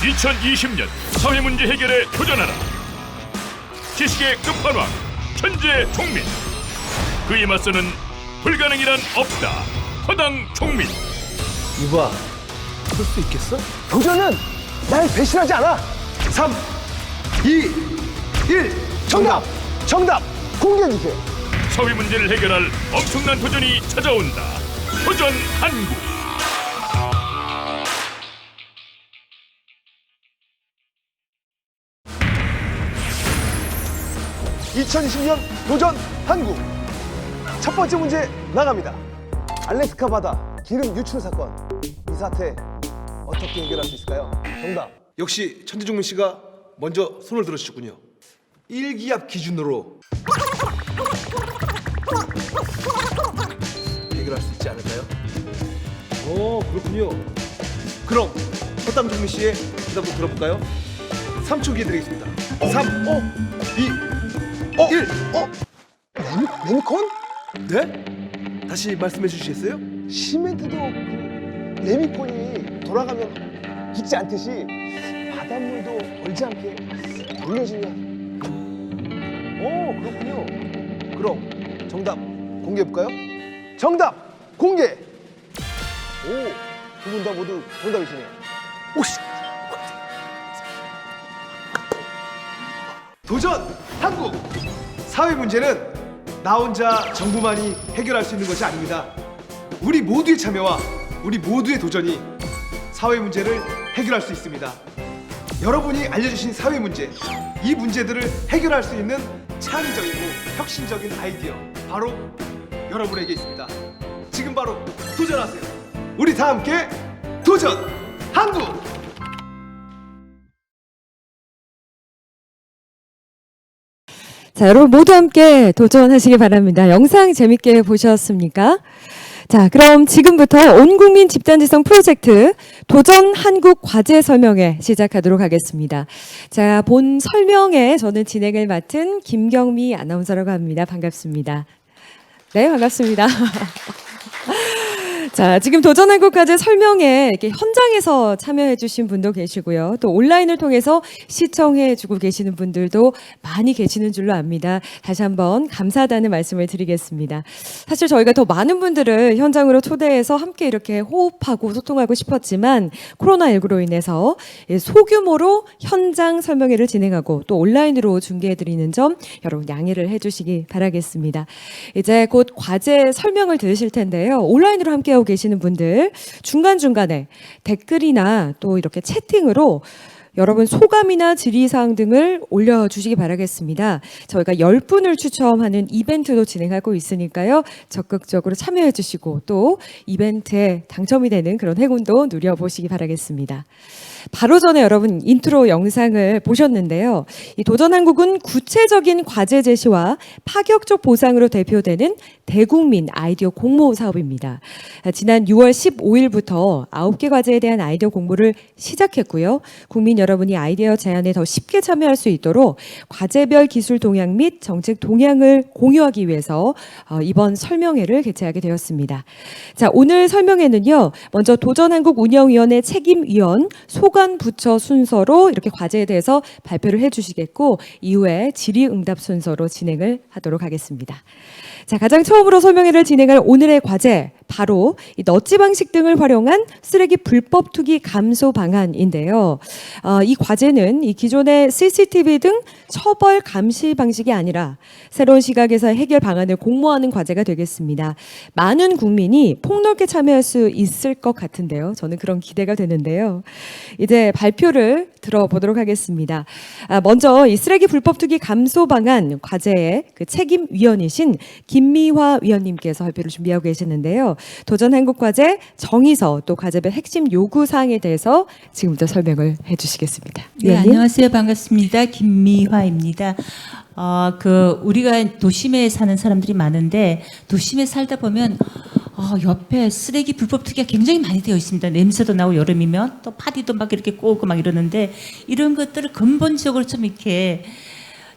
2020년 사회문제 해결에 도전하라. 지식의 끝판왕 천재 종민. 그에 맞서는 불가능이란 없다. 허당 종민. 이봐, 할 수 있겠어? 도전은 날 배신하지 않아. 3, 2, 1, 정답! 정답! 공개해주세요. 사회문제를 해결할 엄청난 도전이 찾아온다. 도전 한국. 2020년 도전 한국. 첫 번째 문제 나갑니다. 알래스카 바다 기름 유출 사건. 이 사태 어떻게 해결할 수 있을까요? 정답. 역시 천재종민 씨가 먼저 손을 들어주셨군요. 일기압 기준으로 해결할 수 있지 않을까요? 오, 그렇군요. 그럼 허당종민 씨의 대답을 들어볼까요? 3초 기회 드리겠습니다. 3, 2, 1. 레미콘? 네? 다시 말씀해 주시겠어요? 시멘트도 그 레미콘이 돌아가면 굳지 않듯이 바닷물도 얼지 않게 돌려주면. 오, 그렇군요. 그럼 정답 공개해볼까요? 정답 공개! 오, 두 분 다 모두 정답이시네요. 오씨! 도전 한국! 사회 문제는 나 혼자 정부만이 해결할 수 있는 것이 아닙니다. 우리 모두의 참여와 우리 모두의 도전이 사회 문제를 해결할 수 있습니다. 여러분이 알려주신 사회 문제, 이 문제들을 해결할 수 있는 창의적이고 혁신적인 아이디어, 바로 여러분에게 있습니다. 지금 바로 도전하세요. 우리 다 함께 도전 한국! 자, 여러분 모두 함께 도전하시기 바랍니다. 영상 재밌게 보셨습니까? 자, 그럼 지금부터 온국민 집단지성 프로젝트 도전 한국 과제 설명회 시작하도록 하겠습니다. 자, 본 설명회 저는 진행을 맡은 김경미 아나운서라고 합니다. 반갑습니다. 네, 반갑습니다. 자, 지금 도전 한국 과제 설명회 이렇게 현장에서 참여해 주신 분도 계시고요. 또 온라인을 통해서 시청해 주고 계시는 분들도 많이 계시는 줄로 압니다. 다시 한번 감사하다는 말씀을 드리겠습니다. 사실 저희가 더 많은 분들을 현장으로 초대해서 함께 이렇게 호흡하고 소통하고 싶었지만 코로나19로 인해서 소규모로 현장 설명회를 진행하고 또 온라인으로 중계해 드리는 점 여러분 양해를 해 주시기 바라겠습니다. 이제 곧 과제 설명을 들으실 텐데요. 온라인으로 함께하고 계시는 분들 중간중간에 댓글이나 또 이렇게 채팅으로 여러분 소감이나 질의사항 등을 올려주시기 바라겠습니다. 저희가 10분을 추첨하는 이벤트도 진행하고 있으니까요. 적극적으로 참여해 주시고 또 이벤트에 당첨이 되는 그런 행운도 누려보시기 바라겠습니다. 바로 전에 여러분 인트로 영상을 보셨는데요. 이 도전한국은 구체적인 과제 제시와 파격적 보상으로 대표되는 대국민 아이디어 공모 사업입니다. 지난 6월 15일부터 9개 과제에 대한 아이디어 공모를 시작했고요. 국민 여러분이 아이디어 제안에 더 쉽게 참여할 수 있도록 과제별 기술 동향 및 정책 동향을 공유하기 위해서 이번 설명회를 개최하게 되었습니다. 자, 오늘 설명회는요. 먼저 도전한국 운영위원회 책임위원 소관 부처 순서로 이렇게 과제에 대해서 발표를 해주시겠고 이후에 질의응답 순서로 진행을 하도록 하겠습니다. 자, 가장 처음으로 설명회를 진행할 오늘의 과제 바로 이 넛지 방식 등을 활용한 쓰레기 불법 투기 감소 방안인데요. 이 과제는 이 기존의 CCTV 등 처벌 감시 방식이 아니라 새로운 시각에서 해결 방안을 공모하는 과제가 되겠습니다. 많은 국민이 폭넓게 참여할 수 있을 것 같은데요. 저는 그런 기대가 되는데요. 이제 발표를 들어보도록 하겠습니다. 먼저 이 쓰레기 불법 투기 감소 방안 과제의 그 책임위원이신 김미화 위원님께서 발표를 준비하고 계시는데요. 도전 한국 과제 정의서 또 과제별 핵심 요구 사항에 대해서 지금부터 설명을 해주시겠습니다. 네, 안녕하세요. 반갑습니다. 김미화입니다. 우리가 도심에 사는 사람들이 많은데 도심에 살다 보면 옆에 쓰레기 불법 투기가 굉장히 많이 되어 있습니다. 냄새도 나고 여름이면 또 파디도 막 이렇게 꼬고 막 이러는데 이런 것들을 근본적으로 좀 이렇게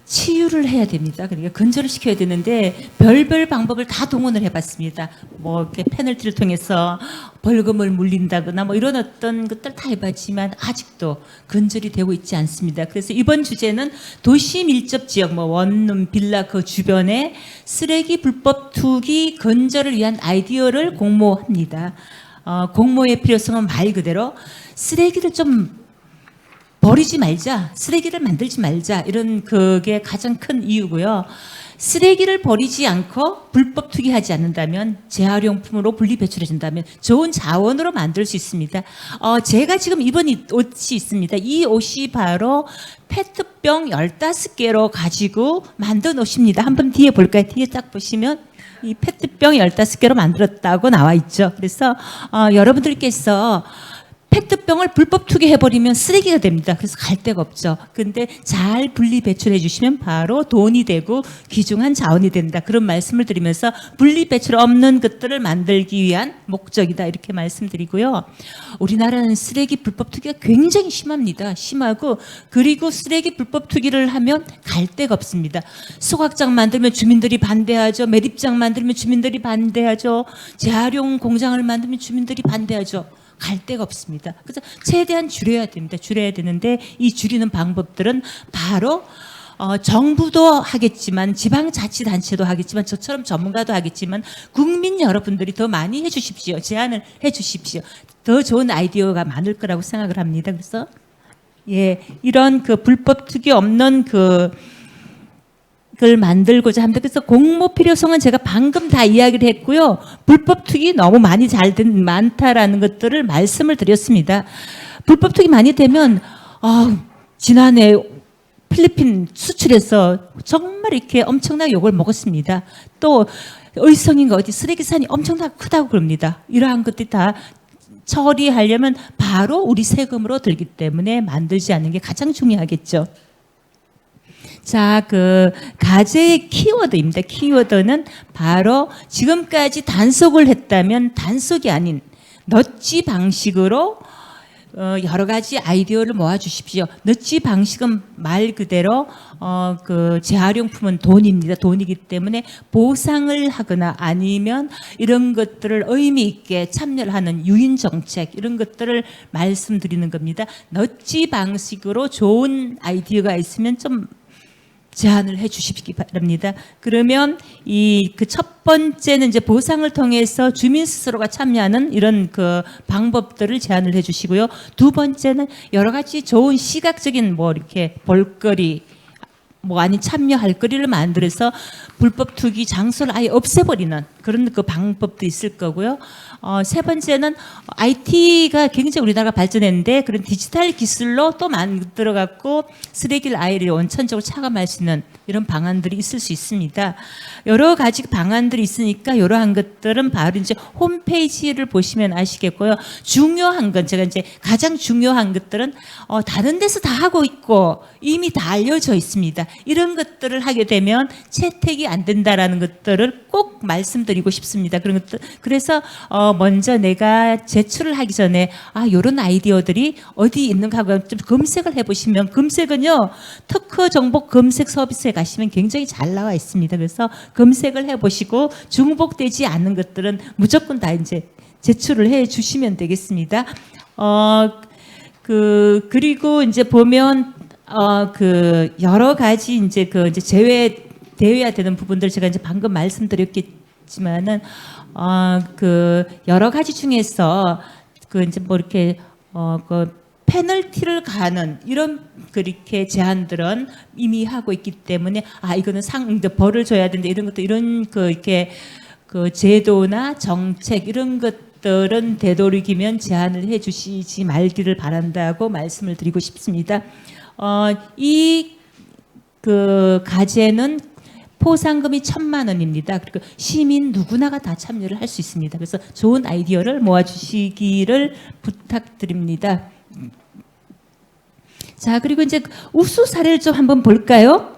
치유를 해야 됩니다. 그러니까 건조를 시켜야 되는데 별별 방법을 다 동원을 해봤습니다. 뭐 이렇게 페널티를 통해서 벌금을 물린다거나 뭐 이런 어떤 것들 다 해봤지만 아직도 건절이 되고 있지 않습니다. 그래서 이번 주제는 도시 밀접 지역, 뭐 원룸, 빌라 그 주변에 쓰레기 불법 투기 건절을 위한 아이디어를 공모합니다. 공모의 필요성은 말 그대로 쓰레기를 좀 버리지 말자, 쓰레기를 만들지 말자, 이런 그게 가장 큰 이유고요. 쓰레기를 버리지 않고 불법 투기하지 않는다면, 재활용품으로 분리 배출해준다면 좋은 자원으로 만들 수 있습니다. 제가 지금 입은 옷이 있습니다. 이 옷이 바로 페트병 15개로 가지고 만든 옷입니다. 한번 뒤에 볼까요? 뒤에 딱 보시면 이 페트병 15개로 만들었다고 나와 있죠. 그래서 여러분들께서 페트병을 불법 투기해버리면 쓰레기가 됩니다. 그래서 갈 데가 없죠. 근데 잘 분리 배출해 주시면 바로 돈이 되고 귀중한 자원이 된다. 그런 말씀을 드리면서 분리 배출 없는 것들을 만들기 위한 목적이다. 이렇게 말씀드리고요. 우리나라는 쓰레기 불법 투기가 굉장히 심합니다. 심하고, 그리고 쓰레기 불법 투기를 하면 갈 데가 없습니다. 소각장 만들면 주민들이 반대하죠. 매립장 만들면 주민들이 반대하죠. 재활용 공장을 만들면 주민들이 반대하죠. 갈 데가 없습니다. 그래서 최대한 줄여야 됩니다. 줄여야 되는데 이 줄이는 방법들은 바로 정부도 하겠지만 지방자치단체도 하겠지만 저처럼 전문가도 하겠지만 국민 여러분들이 더 많이 해주십시오. 제안을 해주십시오. 더 좋은 아이디어가 많을 거라고 생각을 합니다. 그래서 이런 그 불법 투기 없는 그걸 만들고자 합니다. 그래서 공모 필요성은 제가 방금 다 이야기를 했고요. 불법 투기 너무 많다라는 것들을 말씀을 드렸습니다. 불법 투기 많이 되면 지난해 필리핀 수출해서 정말 이렇게 엄청나게 욕을 먹었습니다. 또 의성인가 어디 쓰레기산이 엄청나게 크다고 그럽니다. 이러한 것들이 다 처리하려면 바로 우리 세금으로 들기 때문에 만들지 않는 게 가장 중요하겠죠. 자, 그 가제의 키워드입니다. 키워드는 바로 지금까지 단속을 했다면 단속이 아닌 넛지 방식으로 여러 가지 아이디어를 모아 주십시오. 넛지 방식은 말 그대로 그 재활용품은 돈입니다. 돈이기 때문에 보상을 하거나 아니면 이런 것들을 의미 있게 참여를 하는 유인 정책, 이런 것들을 말씀드리는 겁니다. 넛지 방식으로 좋은 아이디어가 있으면 좀 제안을 해 주시기 바랍니다. 그러면 그 첫 번째는 이제 보상을 통해서 주민 스스로가 참여하는 이런 그 방법들을 제안을 해 주시고요. 두 번째는 여러 가지 좋은 시각적인 뭐 이렇게 볼거리, 뭐 아닌 참여할 거리를 만들어서 불법 투기 장소를 아예 없애버리는 그런 그 방법도 있을 거고요. 세 번째는 IT가 굉장히 우리나라가 발전했는데 그런 디지털 기술로 또 만들어갖고 쓰레기를 아예 원천적으로 차감할 수 있는 이런 방안들이 있을 수 있습니다. 여러 가지 방안들이 있으니까 이러한 것들은 바로 이제 홈페이지를 보시면 아시겠고요. 중요한 건 제가 이제 가장 중요한 것들은 다른 데서 다 하고 있고 이미 다 알려져 있습니다. 이런 것들을 하게 되면 채택이 안 된다라는 것들을 꼭 말씀드리고 싶습니다. 그런 것들, 그래서 먼저 내가 제출을 하기 전에 이런 아이디어들이 어디 있는가 하고 좀 검색을 해보시면, 검색은요 특허 정보 검색 서비스에 가시면 굉장히 잘 나와 있습니다. 그래서 검색을 해보시고 중복되지 않는 것들은 무조건 다 이제 제출을 해주시면 되겠습니다. 그리고 이제 보면 그 여러 가지 이제 이제 제외돼야 되는 부분들 제가 이제 방금 말씀드렸겠지만은 그 여러 가지 중에서 그 이제 뭐 이렇게 그 페널티를 가는 이런 그렇게 제안들은 이미 하고 있기 때문에 이거는 벌을 줘야 된다 이런 것도 이런 이렇게 그 제도나 정책 이런 것들은 되도록이면 제안을 해주시지 말기를 바란다고 말씀을 드리고 싶습니다. 이 그 가제는 포상금이 1,000만 원입니다. 그리고 시민 누구나가 다 참여를 할 수 있습니다. 그래서 좋은 아이디어를 모아주시기를 부탁드립니다. 자, 그리고 이제 우수 사례를 좀 한번 볼까요?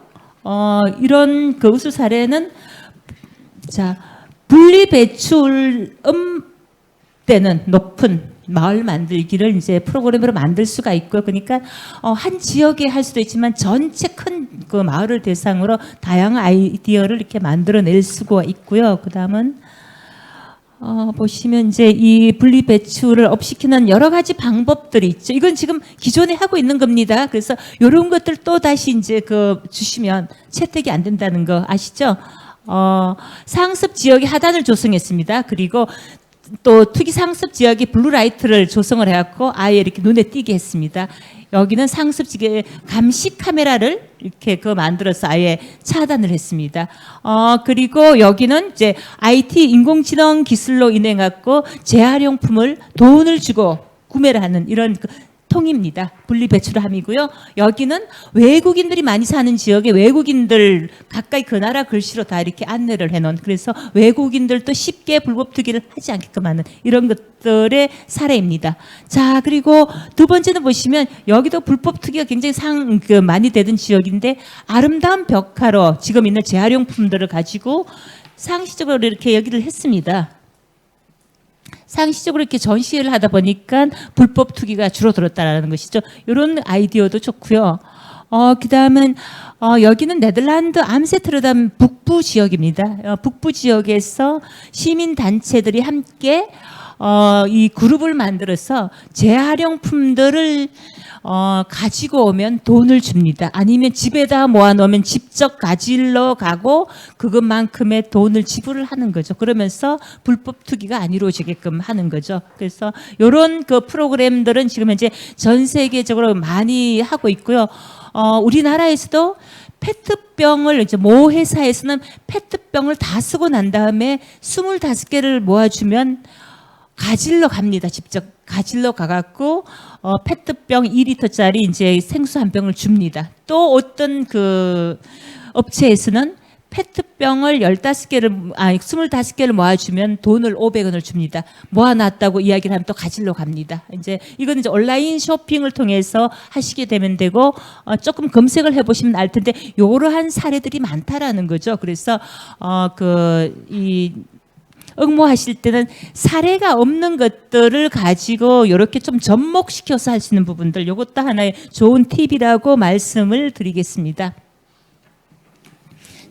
이런 그 우수 사례는 분리 배출 때는 높은 마을 만들기를 이제 프로그램으로 만들 수가 있고요. 그러니까 한 지역에 할 수도 있지만 전체 큰 그 마을을 대상으로 다양한 아이디어를 이렇게 만들어낼 수가 있고요. 그다음은 보시면 이제 이 분리 배출을 업시키는 여러 가지 방법들이 있죠. 이건 지금 기존에 하고 있는 겁니다. 그래서 이런 것들 또 다시 이제 주시면 채택이 안 된다는 거 아시죠? 상습 지역의 하단을 조성했습니다. 그리고 또 투기 상습 지역에 블루라이트를 조성을 해갖고 아예 이렇게 눈에 띄게 했습니다. 여기는 상습 지역에 감시 카메라를 이렇게 만들어서 아예 차단을 했습니다. 그리고 여기는 이제 IT 인공지능 기술로 인해 갖고 재활용품을 돈을 주고 구매를 하는 이런 통입니다. 분리 배출함이고요. 여기는 외국인들이 많이 사는 지역에 외국인들 가까이 그 나라 글씨로 다 이렇게 안내를 해놓은, 그래서 외국인들도 쉽게 불법 투기를 하지 않게끔 하는 이런 것들의 사례입니다. 자, 그리고 두 번째는 보시면 여기도 불법 투기가 굉장히 많이 되던 지역인데 아름다운 벽화로 지금 있는 재활용품들을 가지고 상시적으로 이렇게 여기를 했습니다. 상시적으로 이렇게 전시회를 하다 보니까 불법 투기가 줄어들었다라는 것이죠. 이런 아이디어도 좋고요. 그다음은 여기는 네덜란드 암스테르담 북부 지역입니다. 북부 지역에서 시민 단체들이 함께 이 그룹을 만들어서 재활용품들을 가지고 오면 돈을 줍니다. 아니면 집에다 모아놓으면 직접 가지러 가고 그것만큼의 돈을 지불을 하는 거죠. 그러면서 불법 투기가 안 이루어지게끔 하는 거죠. 그래서 이런 프로그램들은 지금 현재 전 세계적으로 많이 하고 있고요. 우리나라에서도 페트병을 이제 모 회사에서는 페트병을 다 쓰고 난 다음에 25개를 모아주면 가질러 갑니다. 직접 가질러 가갖고 페트병 2리터짜리 이제 생수 한 병을 줍니다. 또 어떤 업체에서는 페트병을 25개를 모아주면 돈을 500원을 줍니다. 모아놨다고 이야기를 하면 또 가질러 갑니다. 이제 이건 이제 온라인 쇼핑을 통해서 하시게 되면 되고 조금 검색을 해보시면 알 텐데 이러한 사례들이 많다라는 거죠. 그래서 응모하실 때는 사례가 없는 것들을 가지고 이렇게 좀 접목시켜서 할 수 있는 부분들, 이것도 하나의 좋은 팁이라고 말씀을 드리겠습니다.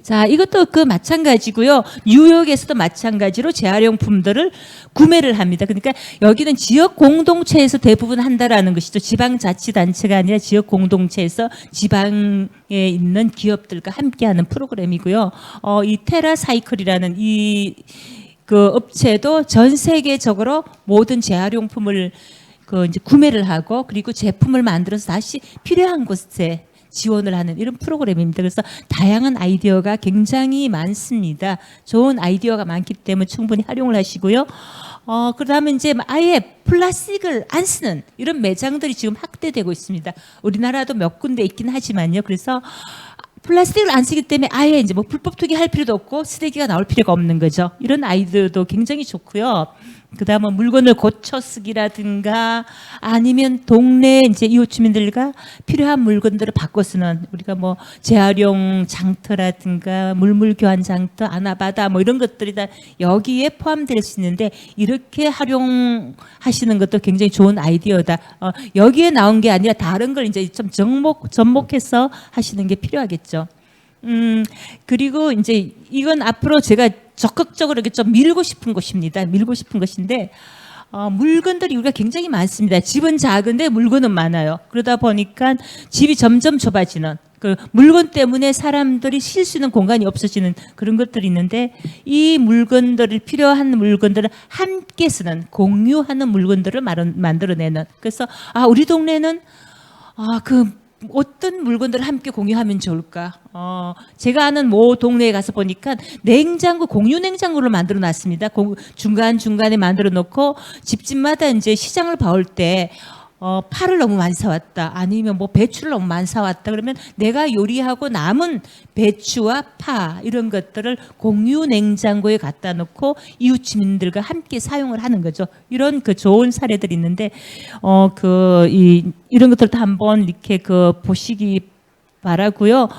자, 이것도 마찬가지고요. 뉴욕에서도 마찬가지로 재활용품들을 구매를 합니다. 그러니까 여기는 지역 공동체에서 대부분 한다라는 것이죠. 지방자치단체가 아니라 지역 공동체에서 지방에 있는 기업들과 함께하는 프로그램이고요. 이 테라사이클이라는 업체도 전 세계적으로 모든 재활용품을 이제 구매를 하고 그리고 제품을 만들어서 다시 필요한 곳에 지원을 하는 이런 프로그램입니다. 그래서 다양한 아이디어가 굉장히 많습니다. 좋은 아이디어가 많기 때문에 충분히 활용을 하시고요. 그다음에 이제 아예 플라스틱을 안 쓰는 이런 매장들이 지금 확대되고 있습니다. 우리나라도 몇 군데 있긴 하지만요. 그래서 플라스틱을 안 쓰기 때문에 아예 이제 불법 투기할 필요도 없고 쓰레기가 나올 필요가 없는 거죠. 이런 아이디어도 굉장히 좋고요. 그다음은 물건을 고쳐 쓰기라든가 아니면 동네 이제 이웃 주민들과 필요한 물건들을 바꿔 쓰는 우리가 재활용 장터라든가 물물 교환 장터, 아나바다 이런 것들이 다 여기에 포함될 수 있는데 이렇게 활용하시는 것도 굉장히 좋은 아이디어다. 여기에 나온 게 아니라 다른 걸 이제 좀 접목해서 하시는 게 필요하겠죠. 그리고 이제 이건 앞으로 제가 적극적으로 이렇게 좀 밀고 싶은 것입니다. 밀고 싶은 것인데 물건들이 우리가 굉장히 많습니다. 집은 작은데 물건은 많아요. 그러다 보니까 집이 점점 좁아지는 물건 때문에 사람들이 쉴 수 있는 공간이 없어지는 그런 것들이 있는데 이 물건들을 필요한 물건들을 함께 쓰는 공유하는 물건들을 만들어내는 그래서 우리 동네는 어떤 물건들을 함께 공유하면 좋을까? 제가 아는 모 동네에 가서 보니까 냉장고, 공유 냉장고를 만들어 놨습니다. 중간중간에 만들어 놓고 집집마다 이제 시장을 봐올 때 파를 너무 많이 사왔다. 아니면 배추를 너무 많이 사왔다. 그러면 내가 요리하고 남은 배추와 파 이런 것들을 공유 냉장고에 갖다 놓고 이웃 주민들과 함께 사용을 하는 거죠. 이런 좋은 사례들이 있는데 이런 것들도 한번 이렇게 보시기 바라고요.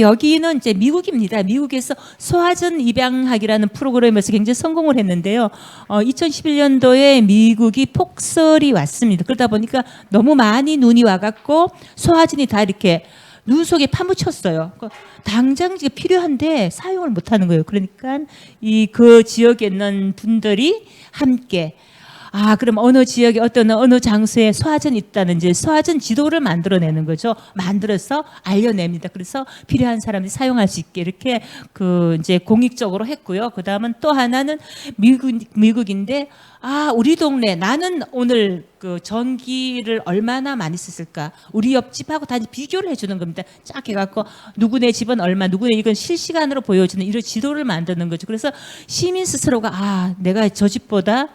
여기는 이제 미국입니다. 미국에서 소화전 입양학이라는 프로그램에서 굉장히 성공을 했는데요. 2011년도에 미국이 폭설이 왔습니다. 그러다 보니까 너무 많이 눈이 와갖고 소화전이 다 이렇게 눈 속에 파묻혔어요. 당장 이게 필요한데 사용을 못하는 거예요. 그러니까 그 지역에 있는 분들이 함께 그럼 어느 지역에 어느 장소에 소화전이 있다는 이제 소화전 지도를 만들어내는 거죠. 만들어서 알려냅니다. 그래서 필요한 사람이 사용할 수 있게 이렇게 이제 공익적으로 했고요. 그 다음은 또 하나는 미국인데 우리 동네 나는 오늘 전기를 얼마나 많이 썼을까? 우리 옆집하고 다 비교를 해주는 겁니다. 쫙 해갖고 누구네 집은 얼마, 누구네 이건 실시간으로 보여주는 이런 지도를 만드는 거죠. 그래서 시민 스스로가 내가 저 집보다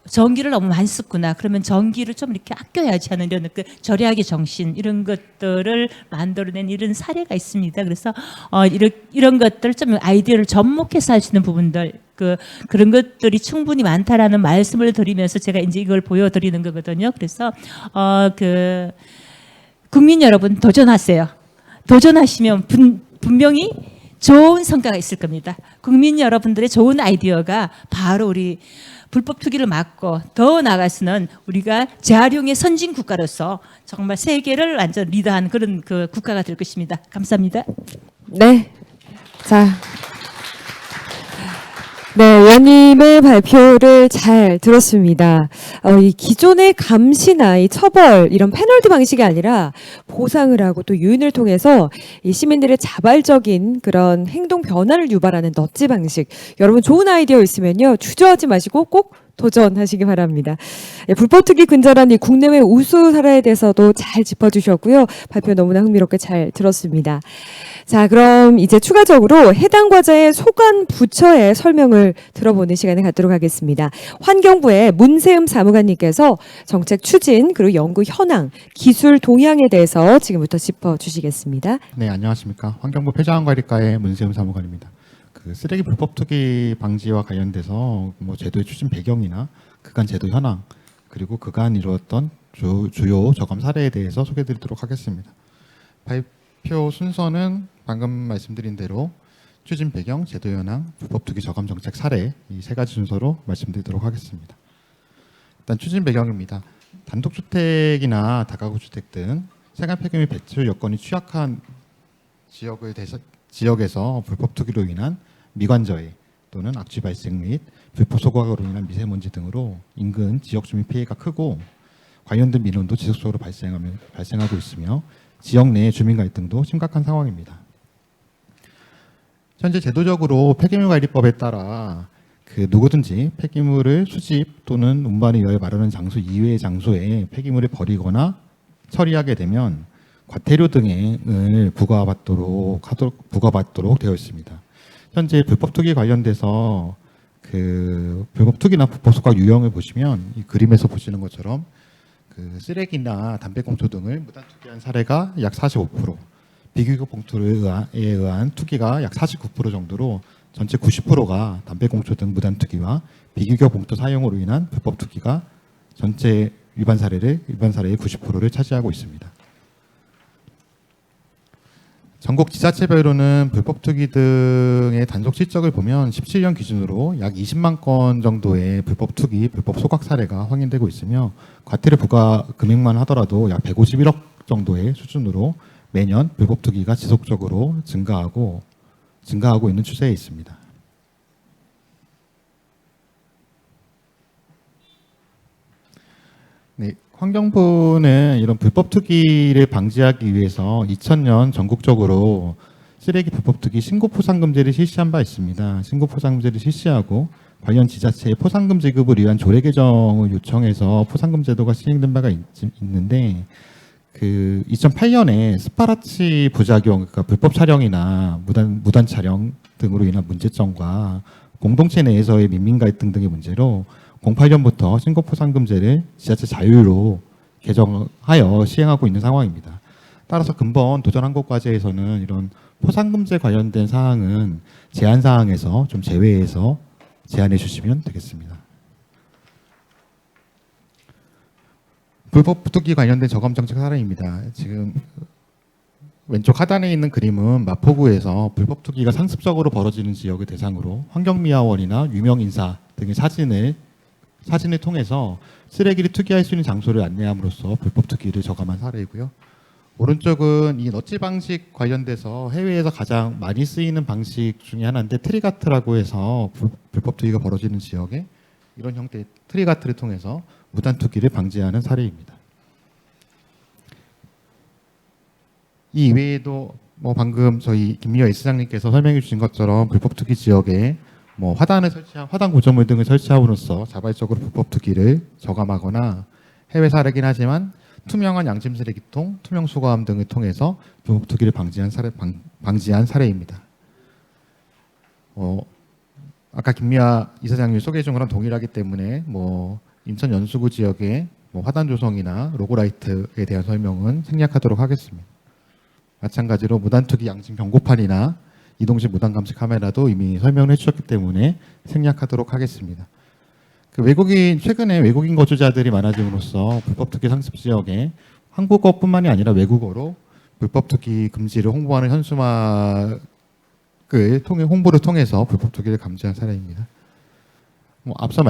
전기를 너무 많이 썼구나. 그러면 전기를 좀 이렇게 아껴야지 하는 이런 절약의 정신 이런 것들을 만들어낸 이런 사례가 있습니다. 그래서 이런 것들 좀 아이디어를 접목해서 할 수 있는 부분들 그런 것들이 충분히 많다라는 말씀을 드리면서 제가 이제 이걸 보여드리는 거거든요. 그래서 국민 여러분 도전하세요. 도전하시면 분명히 좋은 성과가 있을 겁니다. 국민 여러분들의 좋은 아이디어가 바로 우리 불법 투기를 막고 더 나아가서는 우리가 재활용의 선진 국가로서 정말 세계를 완전 리드한 그런 국가가 될 것입니다. 감사합니다. 네. 자. 네, 의원님의 발표를 잘 들었습니다. 이 기존의 감시나 이 처벌 이런 페널티 방식이 아니라 보상을 하고 또 유인을 통해서 이 시민들의 자발적인 그런 행동 변화를 유발하는 넛지 방식. 여러분 좋은 아이디어 있으면요 주저하지 마시고 꼭 도전하시기 바랍니다. 불법 투기 근절한 이 국내외 우수 사례에 대해서도 잘 짚어주셨고요. 발표 너무나 흥미롭게 잘 들었습니다. 자, 그럼 이제 추가적으로 해당 과제의 소관 부처의 설명을 들어보는 시간을 갖도록 하겠습니다. 환경부의 문세음 사무관님께서 정책 추진 그리고 연구 현황, 기술 동향에 대해서 지금부터 짚어주시겠습니다. 네, 안녕하십니까. 환경부 폐자원관리과의 문세음 사무관입니다. 쓰레기 불법 투기 방지와 관련돼서 제도의 추진 배경이나 그간 제도 현황 그리고 그간 이루었던 주요 저감 사례에 대해서 소개드리도록 하겠습니다. 발표 순서는 방금 말씀드린 대로 추진 배경, 제도 현황, 불법 투기 저감 정책 사례 이 세 가지 순서로 말씀드리도록 하겠습니다. 일단 추진 배경입니다. 단독주택이나 다가구 주택 등 생활 폐기물 배출 여건이 취약한 지역에서 불법 투기로 인한 미관저해 또는 악취 발생 및 불법 소각으로 인한 미세먼지 등으로 인근 지역 주민 피해가 크고 관련된 민원도 지속적으로 발생하고 있으며 지역 내 주민 갈등도 심각한 상황입니다. 현재 제도적으로 폐기물관리법에 따라 누구든지 폐기물을 수집 또는 운반에 의하여 마련한 장소 이외의 장소에 폐기물을 버리거나 처리하게 되면 과태료 등을 부과받도록 되어 있습니다. 현재 불법 투기 관련돼서 불법 투기나 불법 소각 유형을 보시면 이 그림에서 보시는 것처럼 쓰레기나 담배꽁초 등을 무단 투기한 사례가 약 45%, 비규격 봉투에 의한 투기가 약 49% 정도로 전체 90%가 담배꽁초 등 무단 투기와 비규격 봉투 사용으로 인한 불법 투기가 전체 위반 사례의 90%를 차지하고 있습니다. 전국 지자체별로는 불법 투기 등의 단속 실적을 보면 17년 기준으로 약 20만 건 정도의 불법 투기, 불법 소각 사례가 확인되고 있으며 과태료 부과 금액만 하더라도 약 151억 정도의 수준으로 매년 불법 투기가 지속적으로 증가하고 있는 추세에 있습니다. 네, 환경부는 이런 불법 투기를 방지하기 위해서 2000년 전국적으로 쓰레기 불법 투기 신고 포상금지를 실시한 바 있습니다. 신고 포상금지를 실시하고 관련 지자체의 포상금 지급을 위한 조례 개정을 요청해서 포상금 제도가 시행된 바가 있는데 2008년에 스파라치 부작용, 그러니까 불법 촬영이나 무단 촬영 등으로 인한 문제점과 공동체 내에서의 민민 갈등 등의 문제로 08년부터 신고 포상금제를 지자체 자유로 개정하여 시행하고 있는 상황입니다. 따라서 근본 도전한국과제에서는 이런 포상금제 관련된 사항은 제한 사항에서 좀 제외해서 제안해 주시면 되겠습니다. 불법 투기 관련된 저감 정책 사례입니다. 지금 왼쪽 하단에 있는 그림은 마포구에서 불법 투기가 상습적으로 벌어지는 지역을 대상으로 환경미화원이나 유명 인사 등의 사진을 통해서 쓰레기를 투기할 수 있는 장소를 안내함으로써 불법 투기를 저감한 사례이고요. 오른쪽은 이 넛지 방식 관련돼서 해외에서 가장 많이 쓰이는 방식 중에 하나인데 트리가트라고 해서 불법 투기가 벌어지는 지역에 이런 형태의 트리가트를 통해서 무단 투기를 방지하는 사례입니다. 이 이외에도 뭐 방금 저희 김미화 S장님께서 설명해 주신 것처럼 불법 투기 지역에 뭐 화단 구조물 등을 설치함으로써 자발적으로 불법 투기를 저감하거나 해외 사례긴 하지만 투명한 양심 쓰레기통, 투명 수거함 등을 통해서 불법 투기를 방지한 사례입니다. 아까 김미아 이사장님이 소개해 준 거랑 동일하기 때문에 뭐 인천 연수구 지역의 뭐 화단 조성이나 로고라이트에 대한 설명은 생략하도록 하겠습니다. 마찬가지로 무단투기 양심 경고판이나 이동식 무단 감시 카메라도 이미 설명을 해주셨기 때문에 생략하도록 하겠습니다. 최근에 외국인 거주자들이 많아짐으로써 불법 투기 상습 지역에 한국어뿐만이 아니라 외국어로 불법 투기 금지를 홍보하는 현수막을 홍보를 통해서 불법 투기를 감지한 사례입니다. 앞서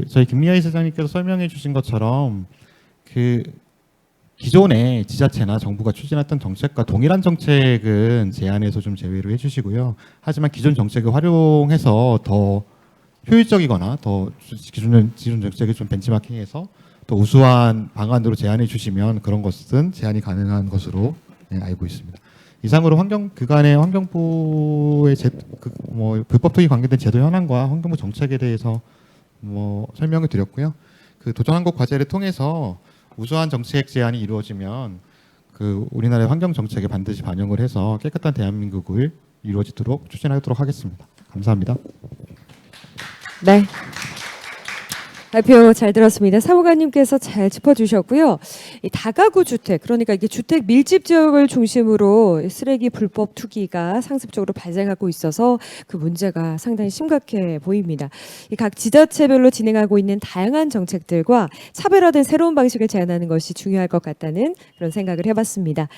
저희 김미아 이사장님께서 설명해 주신 것처럼 기존의 지자체나 정부가 추진했던 정책과 동일한 정책은 제안해서 좀 제외로 해주시고요. 하지만 기존 정책을 활용해서 더 효율적이거나 더 기존 정책을 좀 벤치마킹해서 더 우수한 방안으로 제안해 주시면 그런 것은 제안이 가능한 것으로 알고 있습니다. 이상으로 그간의 환경부의 불법 투기 관계된 제도 현황과 환경부 정책에 대해서 설명을 드렸고요. 도전한국 과제를 통해서 우수한 정책 제안이 이루어지면 우리나라의 환경 정책에 반드시 반영을 해서 깨끗한 대한민국을 이루어지도록 추진하도록 하겠습니다. 감사합니다. 네. 발표 잘 들었습니다. 사무관님께서 잘 짚어주셨고요. 이 다가구 주택, 그러니까 이게 주택 밀집 지역을 중심으로 쓰레기 불법 투기가 상습적으로 발생하고 있어서 그 문제가 상당히 심각해 보입니다. 이 각 지자체별로 진행하고 있는 다양한 정책들과 차별화된 새로운 방식을 제안하는 것이 중요할 것 같다는 그런 생각을 해봤습니다.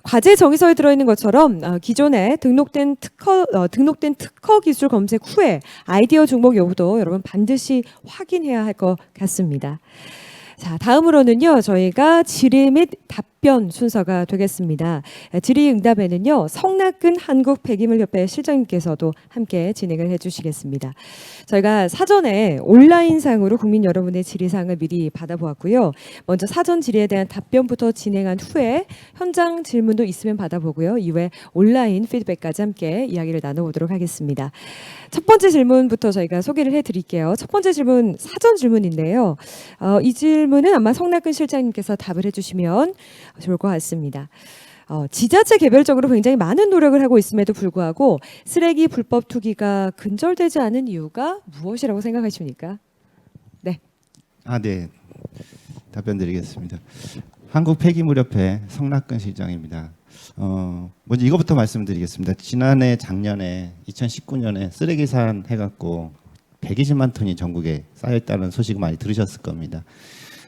과제 정의서에 들어있는 것처럼 기존에 등록된 특허 기술 검색 후에 아이디어 중복 여부도 여러분 반드시 확인해야 할 것 같습니다. 자, 다음으로는요, 저희가 질의 및 답변 순서가 되겠습니다. 질의응답에는요, 성낙근 한국폐기물협회 실장님께서도 함께 진행을 해주시겠습니다. 저희가 사전에 온라인상으로 국민 여러분의 질의사항을 미리 받아보았고요. 먼저 사전 질의에 대한 답변부터 진행한 후에 현장 질문도 있으면 받아보고요. 이후에 온라인 피드백까지 함께 이야기를 나눠보도록 하겠습니다. 첫 번째 질문부터 저희가 소개를 해드릴게요. 첫 번째 질문, 사전 질문인데요. 이 질문은 아마 성낙근 실장님께서 답을 해주시면 좋을 것 같습니다. 지자체 개별적으로 굉장히 많은 노력을 하고 있음에도 불구하고 쓰레기 불법 투기가 근절되지 않은 이유가 무엇이라고 생각하십니까? 네. 네. 답변 드리겠습니다. 한국폐기물협회 성낙근 실장입니다. 먼저 이거부터 말씀드리겠습니다. 작년에 2019년에 쓰레기산 해갖고 120만 톤이 전국에 쌓여있다는 소식을 많이 들으셨을 겁니다.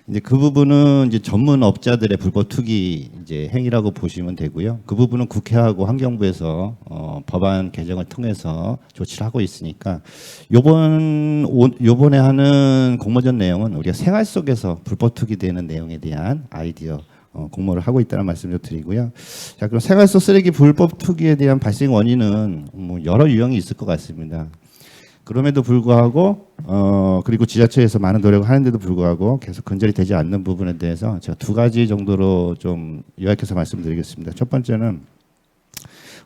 이제 그 부분은 이제 전문 업자들의 불법 투기 이제 행위라고 보시면 되고요. 그 부분은 국회하고 환경부에서 법안 개정을 통해서 조치를 하고 있으니까 요번에 하는 공모전 내용은 우리가 생활 속에서 불법 투기되는 내용에 대한 아이디어 공모를 하고 있다는 말씀 좀 드리고요. 자, 그럼 생활 속 쓰레기 불법 투기에 대한 발생 원인은 여러 유형이 있을 것 같습니다. 그럼에도 불구하고 그리고 지자체에서 많은 노력을 하는데도 불구하고 계속 근절이 되지 않는 부분에 대해서 제가 두 가지 정도로 좀 요약해서 말씀드리겠습니다. 첫 번째는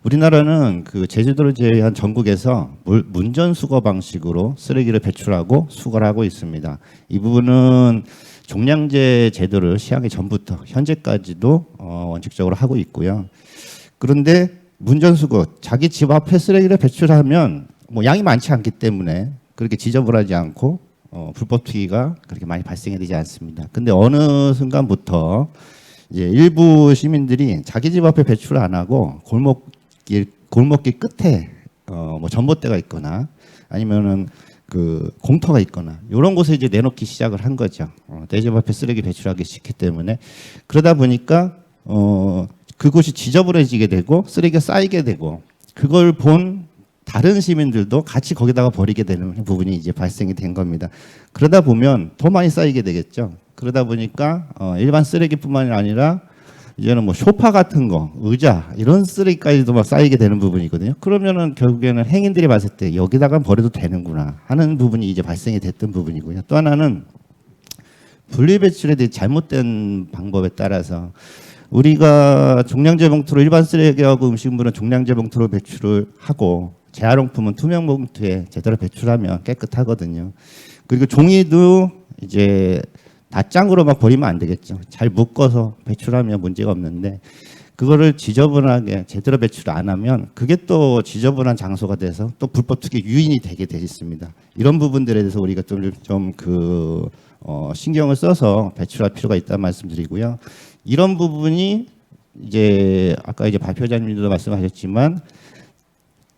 우리나라는 제주도를 제외한 전국에서 문전 수거 방식으로 쓰레기를 배출하고 수거를 하고 있습니다. 이 부분은 종량제 제도를 시행하기 전부터 현재까지도 원칙적으로 하고 있고요. 그런데 문전 수거, 자기 집 앞에 쓰레기를 배출하면 양이 많지 않기 때문에 그렇게 지저분하지 않고 불법 투기가 그렇게 많이 발생이 되지 않습니다. 근데 어느 순간부터 이제 일부 시민들이 자기 집 앞에 배출을 안 하고 골목길 끝에 전봇대가 있거나 아니면은 공터가 있거나 이런 곳에 이제 내놓기 시작을 한 거죠. 내 집 앞에 쓰레기 배출하기 쉽기 때문에 그러다 보니까 그곳이 지저분해지게 되고 쓰레기가 쌓이게 되고 그걸 본 다른 시민들도 같이 거기다가 버리게 되는 부분이 이제 발생이 된 겁니다. 그러다 보면 더 많이 쌓이게 되겠죠. 그러다 보니까 일반 쓰레기뿐만이 아니라 이제는 뭐 소파 같은 거, 의자 이런 쓰레기까지도 막 쌓이게 되는 부분이거든요. 그러면은 결국에는 행인들이 봤을 때 여기다가 버려도 되는구나 하는 부분이 이제 발생이 됐던 부분이고요. 또 하나는 분리배출에 대해 잘못된 방법에 따라서 우리가 종량제 봉투로 일반 쓰레기하고 음식물은 종량제 봉투로 배출을 하고 재활용품은 투명 봉투에 제대로 배출하면 깨끗하거든요. 그리고 종이도 이제 낱장으로 막 버리면 안 되겠죠. 잘 묶어서 배출하면 문제가 없는데 그거를 지저분하게 제대로 배출 안 하면 그게 또 지저분한 장소가 돼서 또 불법 투기 유인이 되게 돼 있습니다. 이런 부분들에 대해서 우리가 좀 신경을 써서 배출할 필요가 있다는 말씀드리고요. 이런 부분이 이제 아까 이제 발표자님도 말씀하셨지만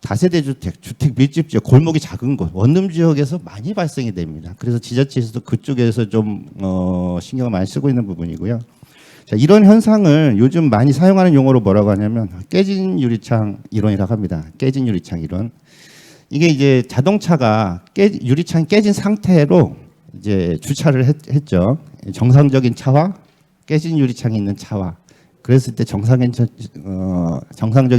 다세대 주택 밀집 지역, 골목이 작은 곳, 원룸 지역에서 많이 발생이 됩니다. 그래서 지자체에서도 그쪽에서 좀 신경을 많이 쓰고 있는 부분이고요. 자, 이런 현상을 요즘 많이 사용하는 용어로 뭐라고 하냐면 깨진 유리창 이론이라고 합니다. 깨진 유리창 이론. 이게 이제 자동차가 유리창이 깨진 상태로 이제 주차를 했죠. 정상적인 차와 깨진 유리창이 있는 차와. 그랬을 때 정상적인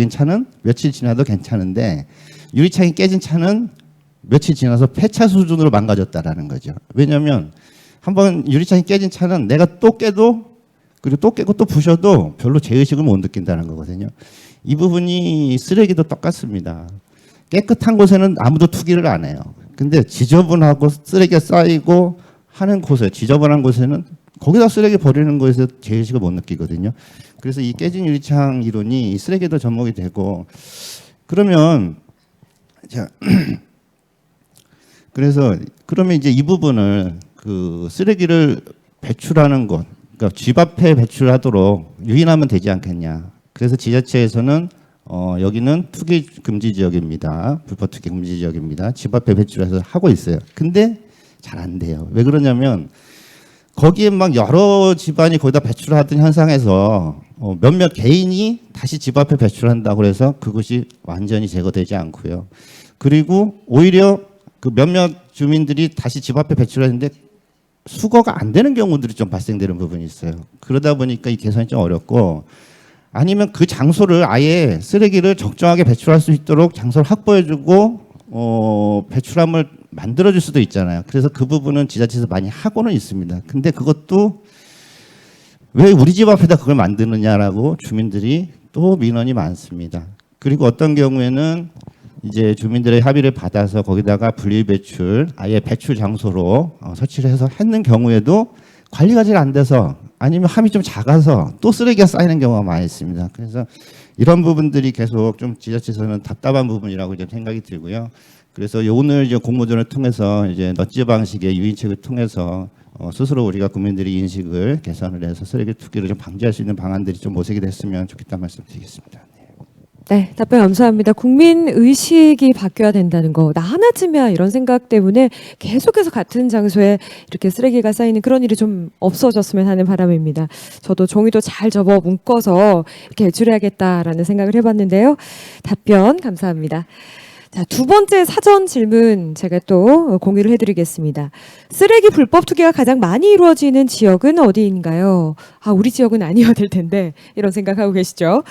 차는 며칠 지나도 괜찮은데 유리창이 깨진 차는 며칠 지나서 폐차 수준으로 망가졌다라는 거죠. 왜냐하면 한번 유리창이 깨진 차는 내가 또 깨도 그리고 또 깨고 또 부셔도 별로 죄의식을 못 느낀다는 거거든요. 이 부분이 쓰레기도 똑같습니다. 깨끗한 곳에는 아무도 투기를 안 해요. 근데 지저분하고 쓰레기가 쌓이고 하는 곳에 지저분한 곳에는 거기다 쓰레기 버리는 거에서 죄의식을 못 느끼거든요. 그래서 이 깨진 유리창 이론이 쓰레기도 접목이 되고 그러면 자 그래서 그러면 이제 이 부분을 그 쓰레기를 배출하는 것, 그러니까 집 앞에 배출하도록 유인하면 되지 않겠냐. 그래서 지자체에서는 여기는 투기 금지 지역입니다. 불법 투기 금지 지역입니다. 집 앞에 배출해서 하고 있어요. 근데 잘 안 돼요. 왜 그러냐면 거기에 막 여러 집안이 거기다 배출하던 현상에서 몇몇 개인이 다시 집 앞에 배출한다고 해서 그것이 완전히 제거되지 않고요. 그리고 오히려 그 몇몇 주민들이 다시 집 앞에 배출하는데 수거가 안 되는 경우들이 좀 발생되는 부분이 있어요. 그러다 보니까 이 개선이 좀 어렵고 아니면 그 장소를 아예 쓰레기를 적정하게 배출할 수 있도록 장소를 확보해주고 배출함을 만들어줄 수도 있잖아요. 그래서 그 부분은 지자체에서 많이 하고는 있습니다. 근데 그것도 왜 우리 집 앞에다 그걸 만드느냐라고 주민들이 또 민원이 많습니다. 그리고 어떤 경우에는 이제 주민들의 합의를 받아서 거기다가 분리배출 아예 배출 장소로 설치를 해서 했는 경우에도 관리가 잘 안 돼서 아니면 함이 좀 작아서 또 쓰레기가 쌓이는 경우가 많이 있습니다. 그래서 이런 부분들이 계속 좀 지자체에서는 답답한 부분이라고 이제 생각이 들고요. 그래서 오늘 이제 공모전을 통해서 이제 넛지 방식의 유인책을 통해서 스스로 우리가 국민들이 인식을 개선을 해서 쓰레기 투기를 좀 방지할 수 있는 방안들이 좀 모색이 됐으면 좋겠다는 말씀드리겠습니다. 네, 답변 감사합니다. 국민 의식이 바뀌어야 된다는 거, 나 하나쯤이야 이런 생각 때문에 계속해서 같은 장소에 이렇게 쓰레기가 쌓이는 그런 일이 좀 없어졌으면 하는 바람입니다. 저도 종이도 잘 접어 묶어서 이렇게 배출해야겠다라는 생각을 해봤는데요. 답변 감사합니다. 자, 두 번째 사전 질문 제가 또 공유를 해드리겠습니다. 쓰레기 불법 투기가 가장 많이 이루어지는 지역은 어디인가요? 우리 지역은 아니어야 될 텐데 이런 생각하고 계시죠?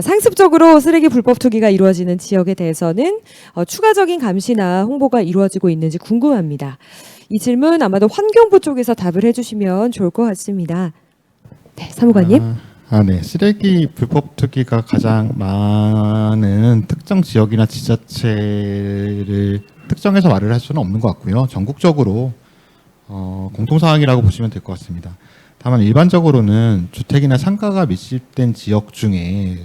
상습적으로 쓰레기 불법 투기가 이루어지는 지역에 대해서는 추가적인 감시나 홍보가 이루어지고 있는지 궁금합니다. 이 질문 아마도 환경부 쪽에서 답을 해주시면 좋을 것 같습니다. 네, 사무관님. 네. 쓰레기 불법 투기가 가장 많은 특정 지역이나 지자체를 특정해서 말을 할 수는 없는 것 같고요. 전국적으로 공통사항이라고 보시면 될 것 같습니다. 다만 일반적으로는 주택이나 상가가 밀집된 지역 중에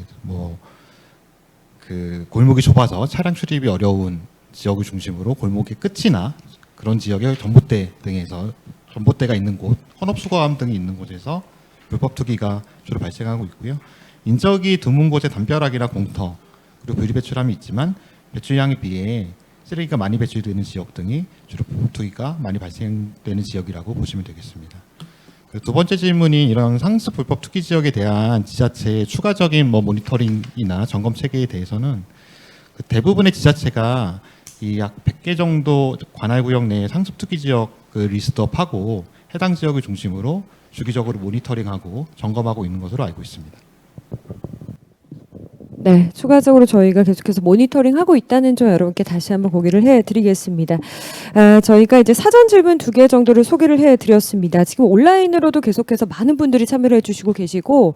그 골목이 좁아서 차량 출입이 어려운 지역을 중심으로 골목의 끝이나 그런 지역의 전봇대 등에서 전봇대가 있는 곳, 헌업수거함 등이 있는 곳에서 불법 투기가 주로 발생하고 있고요. 인적이 드문 곳에 담벼락이나 공터 그리고 분리배출함이 있지만 배출량에 비해 쓰레기가 많이 배출되는 지역 등이 주로 불법 투기가 많이 발생되는 지역이라고 보시면 되겠습니다. 두 번째 질문이 이런 상습 불법 투기 지역에 대한 지자체의 추가적인 모니터링이나 점검 체계에 대해서는 대부분의 지자체가 이 약 100개 정도 관할 구역 내에 상습 투기 지역 리스트업하고 해당 지역을 중심으로 주기적으로 모니터링하고 점검하고 있는 것으로 알고 있습니다. 네, 추가적으로 저희가 계속해서 모니터링하고 있다는 점 여러분께 다시 한번 공개를 해드리겠습니다. 저희가 이제 사전 질문 2개 정도를 소개를 해드렸습니다. 지금 온라인으로도 계속해서 많은 분들이 참여를 해주시고 계시고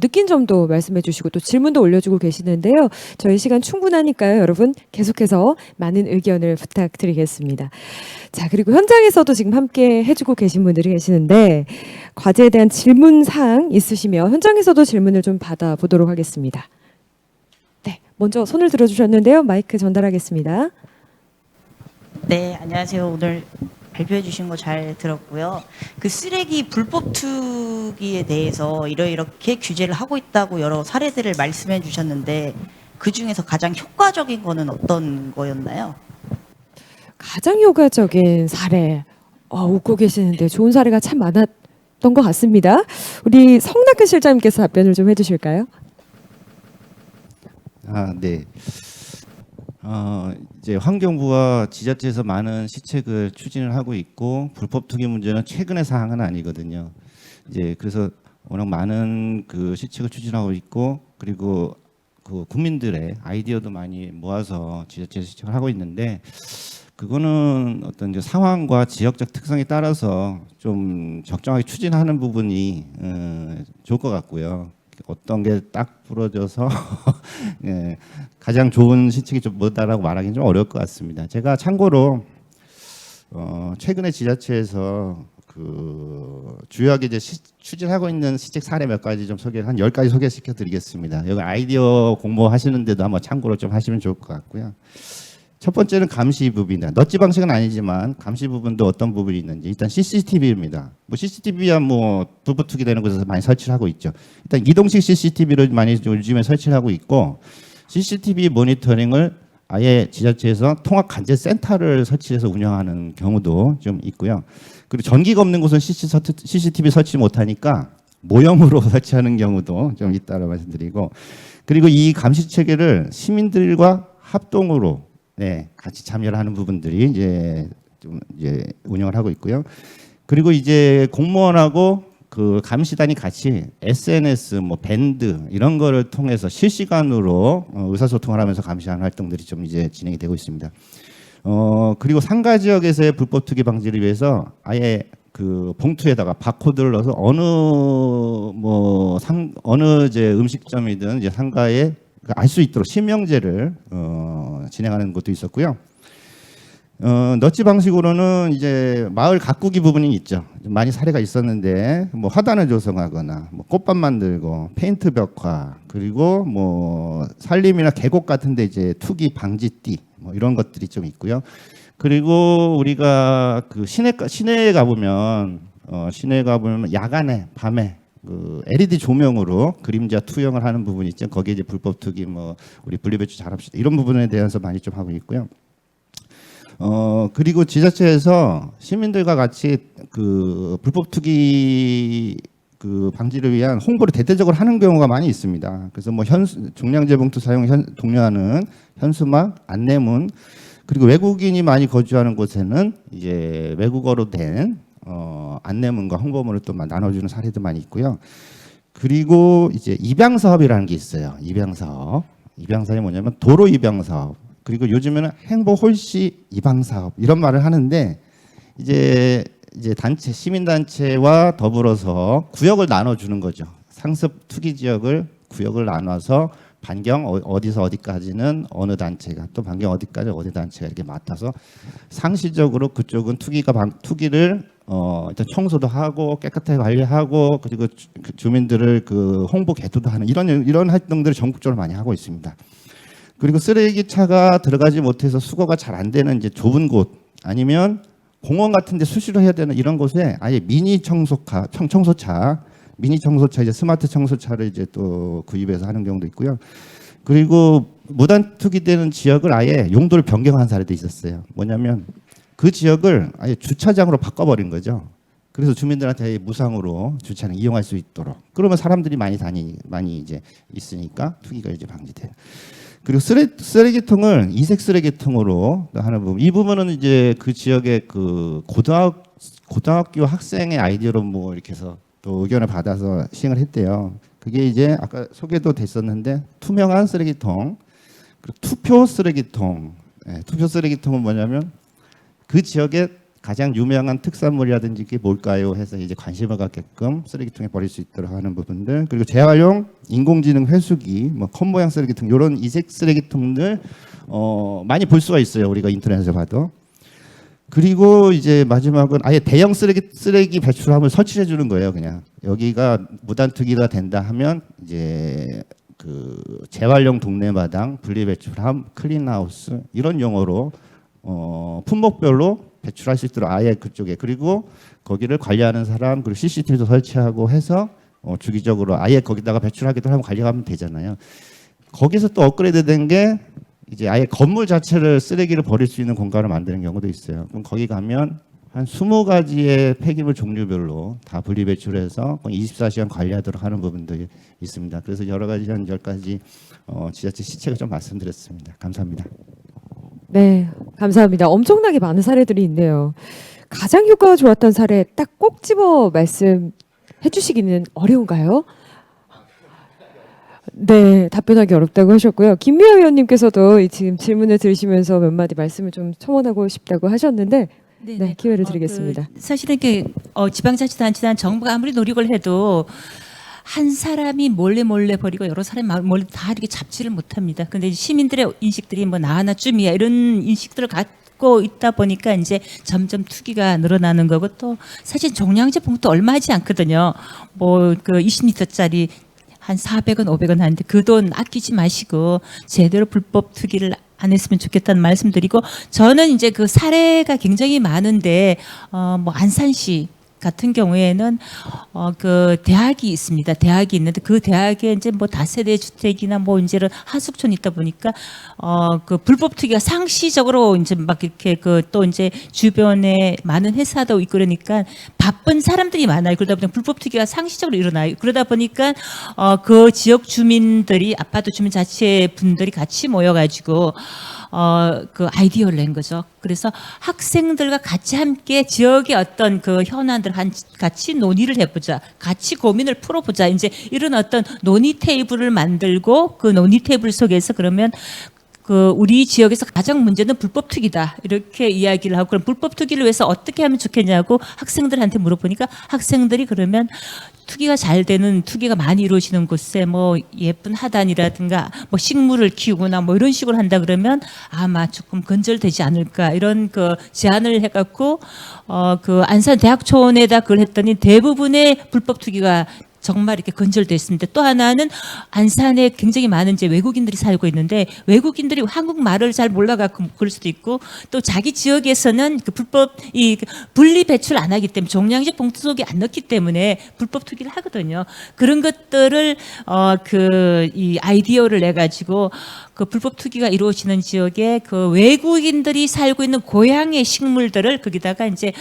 느낀 점도 말씀해주시고 또 질문도 올려주고 계시는데요. 저희 시간 충분하니까요. 여러분 계속해서 많은 의견을 부탁드리겠습니다. 자, 그리고 현장에서도 지금 함께 해주고 계신 분들이 계시는데 과제에 대한 질문 사항 있으시면 현장에서도 질문을 좀 받아보도록 하겠습니다. 네, 먼저 손을 들어주셨는데요. 마이크 전달하겠습니다. 네, 안녕하세요. 오늘 발표해 주신 거 잘 들었고요. 그 쓰레기 불법 투기에 대해서 이렇게 규제를 하고 있다고 여러 사례들을 말씀해 주셨는데 그 중에서 가장 효과적인 거는 어떤 거였나요? 가장 효과적인 사례 웃고 계시는데 좋은 사례가 참 많았던 것 같습니다. 우리 성낙근 실장님께서 답변을 좀 해주실까요? 네. 이제 환경부와 지자체에서 많은 시책을 추진을 하고 있고 불법 투기 문제는 최근의 사항은 아니거든요. 이제 그래서 워낙 많은 그 시책을 추진하고 있고 그리고 그 국민들의 아이디어도 많이 모아서 지자체에서 시책을 하고 있는데 그거는 어떤 이제 상황과 지역적 특성에 따라서 좀 적정하게 추진하는 부분이 좋을 것 같고요. 어떤 게 딱 부러져서 예, 가장 좋은 시책이 좀 뭐다라고 말하기는 좀 어려울 것 같습니다. 제가 참고로 최근에 지자체에서 그 주요하게 이제 추진하고 있는 시책 사례 몇 가지 좀 한 10가지 소개시켜 드리겠습니다. 여기 아이디어 공모하시는데도 한번 참고로 좀 하시면 좋을 것 같고요. 첫 번째는 감시 부분입니다. 넛지 방식은 아니지만 감시 부분도 어떤 부분이 있는지 일단 CCTV입니다. CCTV야 불법 투기되는 곳에서 많이 설치를 하고 있죠. 일단 이동식 CCTV를 많이 요즘에 설치를 하고 있고 CCTV 모니터링을 아예 지자체에서 통합 관제 센터를 설치해서 운영하는 경우도 좀 있고요. 그리고 전기가 없는 곳은 CCTV 설치 못하니까 모형으로 설치하는 경우도 좀 있다고 말씀드리고 그리고 이 감시 체계를 시민들과 합동으로 같이 참여를 하는 부분들이 이제 운영을 하고 있고요. 그리고 이제 공무원하고 그 감시단이 같이 SNS, 밴드 이런 거를 통해서 실시간으로 의사소통을 하면서 감시하는 활동들이 좀 이제 진행이 되고 있습니다. 그리고 상가 지역에서의 불법 투기 방지를 위해서 아예 그 봉투에다가 바코드를 넣어서 어느 이제 음식점이든 이제 상가에 알 수 있도록 실명제를 진행하는 것도 있었고요. 넛지 방식으로는 이제 마을 가꾸기 부분이 있죠. 많이 사례가 있었는데 화단을 조성하거나 꽃밭 만들고 페인트 벽화 그리고 산림이나 계곡 같은데 이제 투기 방지띠 이런 것들이 좀 있고요. 그리고 우리가 그 시내에 가보면 야간에 밤에 그 LED 조명으로 그림자 투영을 하는 부분이 있죠. 거기에 이제 불법 투기 우리 분리배출 잘합시다 이런 부분에 대해서 많이 좀 하고 있고요. 그리고 지자체에서 시민들과 같이 그 불법 투기 그 방지를 위한 홍보를 대대적으로 하는 경우가 많이 있습니다. 그래서 종량제 봉투 사용 독려하는 현수막, 안내문 그리고 외국인이 많이 거주하는 곳에는 이제 외국어로 된 안내문과 홍보문을 또 나눠주는 사례도 많이 있고요. 그리고 이제 입양 사업이라는 게 있어요. 입양 사업이 뭐냐면 도로 입양 사업. 그리고 요즘에는 행복 홀씨 입양 사업 이런 말을 하는데 이제 시민 단체와 더불어서 구역을 나눠주는 거죠. 상습 투기 지역을 구역을 나눠서 반경 어디서 어디까지는 어느 단체가 또 반경 어디까지 어디 단체가 이렇게 맡아서 상시적으로 그쪽은 투기를 일단 청소도 하고 깨끗하게 관리하고 그리고 주민들을 그 홍보 개도도 하는 이런 활동들을 전국적으로 많이 하고 있습니다. 그리고 쓰레기차가 들어가지 못해서 수거가 잘 안 되는 이제 좁은 곳 아니면 공원 같은데 수시로 해야 되는 이런 곳에 아예 미니 청소차 이제 스마트 청소차를 이제 또 구입해서 하는 경우도 있고요. 그리고 무단 투기되는 지역을 아예 용도를 변경한 사례도 있었어요. 뭐냐면 그 지역을 아예 주차장으로 바꿔버린 거죠. 그래서 주민들한테 무상으로 주차장 이용할 수 있도록. 그러면 사람들이 많이 이제 있으니까 투기가 이제 방지돼요. 그리고 쓰레기통을 이색 쓰레기통으로 하는 부분. 이 부분은 이제 그 지역의 그 고등학교 학생의 아이디어로 뭐 이렇게 해서 또 의견을 받아서 시행을 했대요. 그게 이제 아까 소개도 됐었는데 투명한 쓰레기통, 그리고 투표 쓰레기통. 투표 쓰레기통은 뭐냐면 그 지역에 가장 유명한 특산물이라든지 이게 뭘까요 해서 이제 관심을 갖게끔 쓰레기통에 버릴 수 있도록 하는 부분들. 그리고 재활용 인공지능 회수기, 뭐 컵 모양 쓰레기통, 이런 이색 쓰레기통들 많이 볼 수가 있어요. 우리가 인터넷에서 봐도. 그리고 이제 마지막은 아예 대형 쓰레기 배출함을 설치해 주는 거예요. 그냥 여기가 무단 투기가 된다 하면 이제 그 재활용 동네마당, 분리배출함, 클린하우스 이런 용어로 품목별로 배출할 수 있도록 아예 그쪽에, 그리고 거기를 관리하는 사람, 그리고 CCTV도 설치하고 해서 주기적으로 아예 거기다가 배출하기도 하면 관리하면 되잖아요. 거기서 또 업그레이드된 게 이제 아예 건물 자체를 쓰레기를 버릴 수 있는 공간을 만드는 경우도 있어요. 그럼 거기 가면 한 20가지의 폐기물 종류별로 다 분리배출해서 24시간 관리하도록 하는 부분도 있습니다. 그래서 여러 가지 한 10가지 지자체 시책을 좀 말씀드렸습니다. 감사합니다. 네, 감사합니다. 엄청나게 많은 사례들이 있네요. 가장 효과가 좋았던 사례 딱 꼭 집어 말씀해 주시기는 어려운가요? 네, 답변하기 어렵다고 하셨고요. 김미아 의원님께서도 지금 질문을 들으시면서 몇 마디 말씀을 좀 첨언하고 싶다고 하셨는데 네, 기회를 드리겠습니다. 사실은 이렇게 지방자치단체나 정부가 아무리 노력을 해도 한 사람이 몰래 버리고 여러 사람이 몰래 다 이렇게 잡지를 못합니다. 근데 시민들의 인식들이 뭐 나 하나쯤이야 이런 인식들을 갖고 있다 보니까 이제 점점 투기가 늘어나는 거고, 또 사실 종량제 봉투 얼마 하지 않거든요. 뭐 그 20리터짜리 한 400원, 500원 하는데 그 돈 아끼지 마시고 제대로 불법 투기를 안 했으면 좋겠다는 말씀드리고, 저는 이제 그 사례가 굉장히 많은데 뭐 안산시 같은 경우에는 그 대학이 있습니다. 대학이 있는데 그 대학에 이제 뭐 다세대 주택이나 뭐 이제는 하숙촌이 있다 보니까 그 불법 투기가 상시적으로 이제 막 이렇게 그 또 이제 주변에 많은 회사도 있고 그러니까 바쁜 사람들이 많아요. 그러다 보니까 불법 투기가 상시적으로 일어나요. 그러다 보니까 그 지역 주민들이, 아파트 주민 자체 분들이 같이 모여가지고 그 아이디어를 낸 거죠. 그래서 학생들과 같이 함께 지역의 어떤 그 현안들 같이 논의를 해보자, 같이 고민을 풀어보자. 이제 이런 어떤 논의 테이블을 만들고 그 논의 테이블 속에서 그러면 그 우리 지역에서 가장 문제는 불법 투기다 이렇게 이야기를 하고, 그럼 불법 투기를 위해서 어떻게 하면 좋겠냐고 학생들한테 물어보니까 학생들이 그러면 투기가 잘 되는, 투기가 많이 이루어지는 곳에 뭐 예쁜 하단이라든가 뭐 식물을 키우거나 뭐 이런 식으로 한다 그러면 아마 조금 건절되지 않을까, 이런 그 제안을 해갖고 그 안산 대학촌에다 그걸 했더니 대부분의 불법 투기가 정말 이렇게 건절됐습니다. 또 하나는 안산에 굉장히 많은 이제 외국인들이 살고 있는데 외국인들이 한국말을 잘 몰라갖고 그럴 수도 있고, 또 자기 지역에서는 그 불법 이 분리 배출 안 하기 때문에 종량제 봉투 속에 안 넣기 때문에 불법 투기를 하거든요. 그런 것들을 그 이 아이디어를 내 가지고 그 불법 투기가 이루어지는 지역에 그 외국인들이 살고 있는 고향의 식물들을 거기다가 이제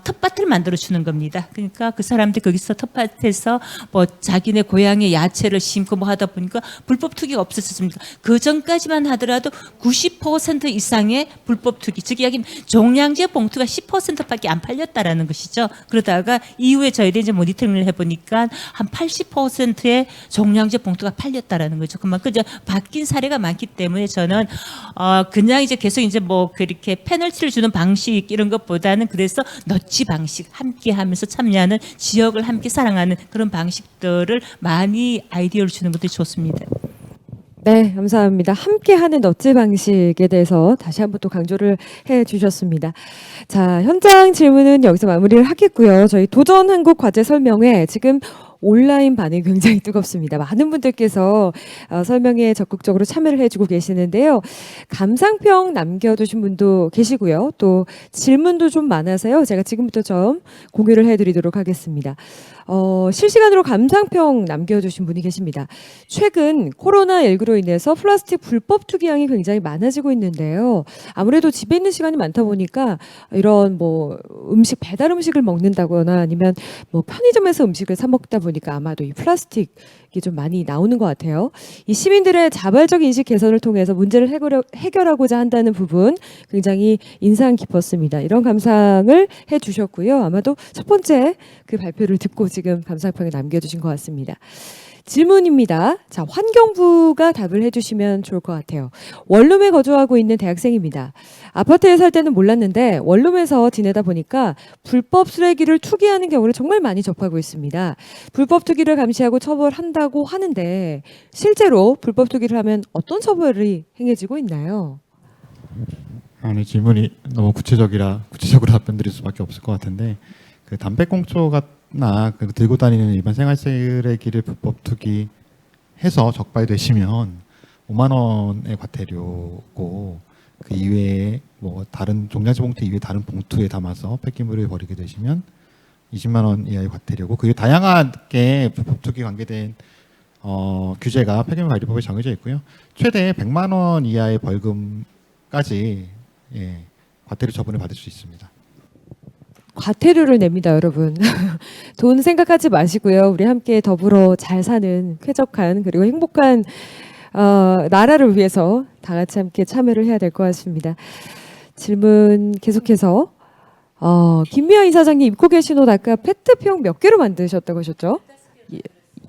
텃밭을 만들어 주는 겁니다. 그러니까 그 사람들 거기서 텃밭에서 뭐 자기네 고향의 야채를 심고 뭐 하다 보니까 불법 투기가 없었습니다. 그 전까지만 하더라도 90% 이상의 불법 투기, 즉 이야기는 종량제 봉투가 10%밖에 안 팔렸다라는 것이죠. 그러다가 이후에 저희들이 이제 모니터링을 해보니까 한 80%의 종량제 봉투가 팔렸다라는 거죠. 그만큼 이제 바뀐 사례가 많기 때문에 저는 그냥 이제 계속 이제 뭐 그렇게 페널티를 주는 방식 이런 것보다는 그래서 너치 방식, 함께 하면서 참여하는, 지역을 함께 사랑하는 그런 방식들을 많이 아이디어를 주는 것도 좋습니다. 네, 감사합니다. 함께하는 너치 방식에 대해서 다시 한번 또 강조를 해주셨습니다. 자, 현장 질문은 여기서 마무리를 하겠고요. 저희 도전 한국 과제 설명회 지금 온라인 반응이 굉장히 뜨겁습니다. 많은 분들께서 설명에 적극적으로 참여를 해주고 계시는데요. 감상평 남겨두신 분도 계시고요. 또 질문도 좀 많아서요. 제가 지금부터 좀 공유를 해드리도록 하겠습니다. 실시간으로 감상평 남겨주신 분이 계십니다. 최근 코로나19로 인해서 플라스틱 불법 투기량이 굉장히 많아지고 있는데요. 아무래도 집에 있는 시간이 많다 보니까 이런 뭐 배달 음식을 먹는다거나 아니면 뭐 편의점에서 음식을 사 먹다 보니까 아마도 이 플라스틱이 좀 많이 나오는 것 같아요. 이 시민들의 자발적 인식 개선을 통해서 문제를 해결하고자 한다는 부분 굉장히 인상 깊었습니다. 이런 감상을 해주셨고요. 아마도 첫 번째 그 발표를 듣고 지금 감상평에 남겨주신 것 같습니다. 질문입니다. 자, 환경부가 답을 해주시면 좋을 것 같아요. 원룸에 거주하고 있는 대학생입니다. 아파트에 살 때는 몰랐는데 원룸에서 지내다 보니까 불법 쓰레기를 투기하는 경우를 정말 많이 접하고 있습니다. 불법 투기를 감시하고 처벌한다고 하는데 실제로 불법 투기를 하면 어떤 처벌이 행해지고 있나요? 아니 질문이 너무 구체적으로 답변드릴 수밖에 없을 것 같은데 그 담배꽁초나 그 들고 다니는 일반 생활 쓰레기를 불법 투기해서 적발되시면 5만 원의 과태료고 그 이외에 뭐 다른 종량제 봉투 이외에 다른 봉투에 담아서 폐기물을 버리게 되시면 20만 원 이하의 과태료고 그게 다양하게 불법 투기 관계된 규제가 폐기물 관리법에 정해져 있고요. 최대 100만 원 이하의 벌금까지 과태료 처분을 받을 수 있습니다. 과태료를 냅니다, 여러분. 돈 생각하지 마시고요. 우리 함께 더불어 잘 사는 쾌적한 그리고 행복한 나라를 위해서 다 같이 함께 참여를 해야 될 것 같습니다. 질문 계속해서 김미아 이사장님 입고 계신 옷 아까 페트병 몇 개로 만드셨다고 하셨죠?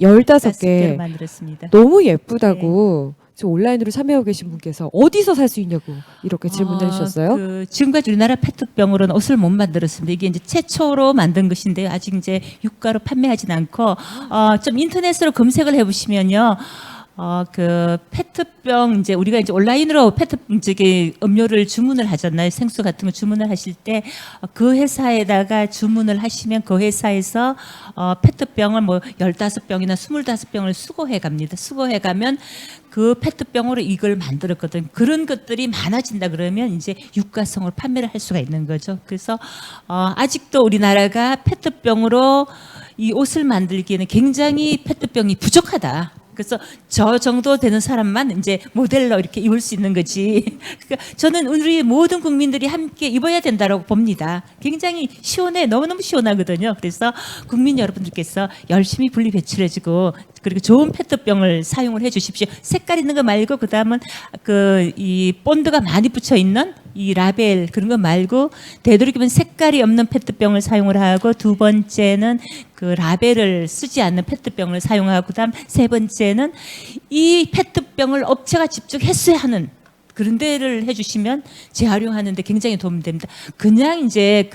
15개. 만들었습니다. 너무 예쁘다고 지금 온라인으로 참여하고 계신 분께서 어디서 살 수 있냐고 이렇게 질문을 해주셨어요. 지금까지 우리나라 페트병으로는 옷을 못 만들었습니다. 이게 이제 최초로 만든 것인데요. 아직 이제 유가로 판매하진 않고 좀 인터넷으로 검색을 해보시면요. 그 페트병 이제 우리가 이제 온라인으로 음료를 주문을 하잖아요. 생수 같은 거 주문을 하실 때 그 회사에다가 주문을 하시면 그 회사에서 페트병을 뭐 15병이나 25병을 수거해 갑니다. 수거해 가면 그 페트병으로 이걸 만들었거든. 그런 것들이 많아진다 그러면 이제 유가성으로 판매를 할 수가 있는 거죠. 그래서 아직도 우리나라가 페트병으로 이 옷을 만들기에는 굉장히 페트병이 부족하다. 그래서 저 정도 되는 사람만 이제 모델로 이렇게 입을 수 있는 거지. 그러니까 저는 우리 모든 국민들이 함께 입어야 된다고 봅니다. 굉장히 시원해, 너무너무 시원하거든요. 그래서 국민 여러분들께서 열심히 분리 배출해주고 그리고 좋은 페트병을 사용을 해주십시오. 색깔 있는 거 말고 그 다음은 이 본드가 많이 붙여 있는 이 라벨 그런 거 말고 되도록이면 색깔이 없는 페트병을 사용을 하고 두 번째는 그 라벨을 쓰지 않는 페트병을 사용하고 그다음 세 번째는 이 페트병을 업체가 직접 했어야 하는 그런 데를 해주시면 재활용하는데 굉장히 도움이 됩니다. 그냥 이제